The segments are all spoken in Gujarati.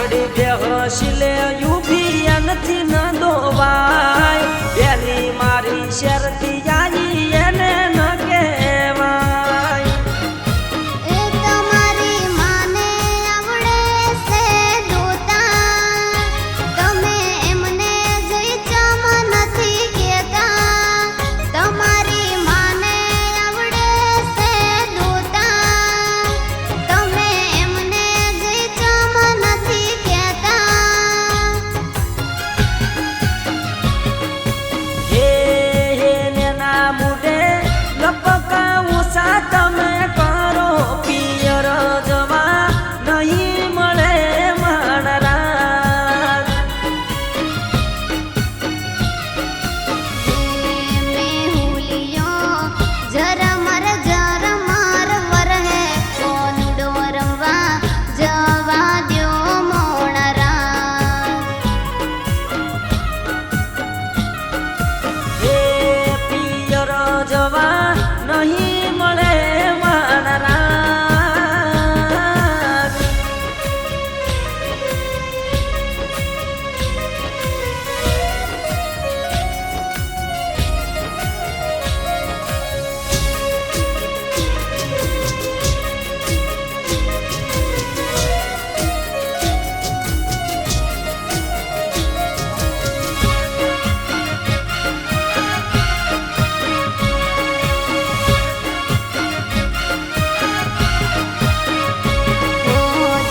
આગળી બેહશીલે યુભી નથી ન દોવાય પેલી મારી શેરતી આવી એને ન કહેવાય એ તમારી માને આવડે છે દોતા તમે એમને જઈ ચમ નથી કહેતા તમારી માને આવડે છે દોતા તમે એમને જઈ ચમ નથી કહેતા હે હે નેના મુડે લપકાવું સા તમે કરો પિયર જવા નહીં મળે માણરા મેહુલિયો ઝરમર વરહે કોનુડો રમવા જવા દ્યો મોણરા હે પિયર જવા નહીં મળે માણરા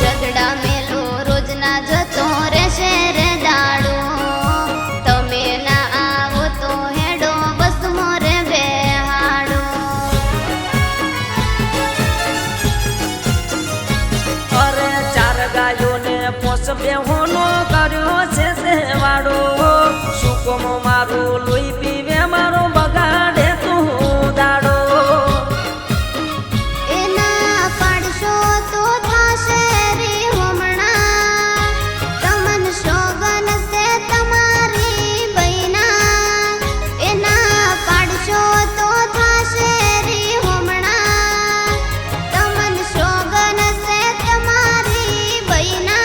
ઝઘડા મેલો રોજના જતો રહેશે રે દાડો તમે ના આવો તો હેડો બસ મોરે બેહાડો અરે ચાર ગાયોને પોસ બેહોનો કર્યો છે સેવાડો સુકમો મારું લોહી પીવે મારો બગાડે તું દાડો એના પાડશો તો થાશે રે હમણાં તમન સોગન છે તમારી બૈના એના પાડશો તો થાશે રે હમણાં તમન સોગન છે તમારી બૈના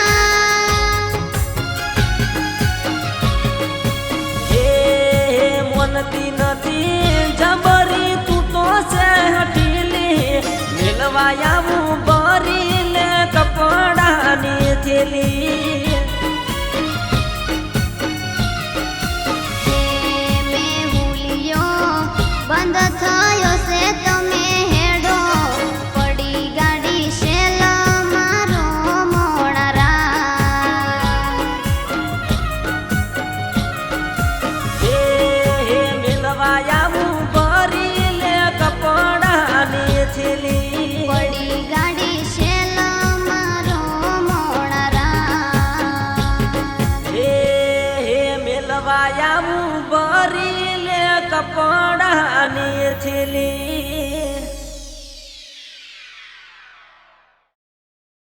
હે મોનતી નથી જબરી તું તો છે હટીલી મિલવા આવું બરી લે કપડાની થેલી મેહુલિયો બંધ થયો છે તમે હેડો પડી ગાડી શેલ મારો મોણરા હે મિલવા આવું બરી લે કપડાની થેલી પડી ગાડી શેલ મારો મોણરા હે મિલવા આવું બરી લે કપડાની થેલી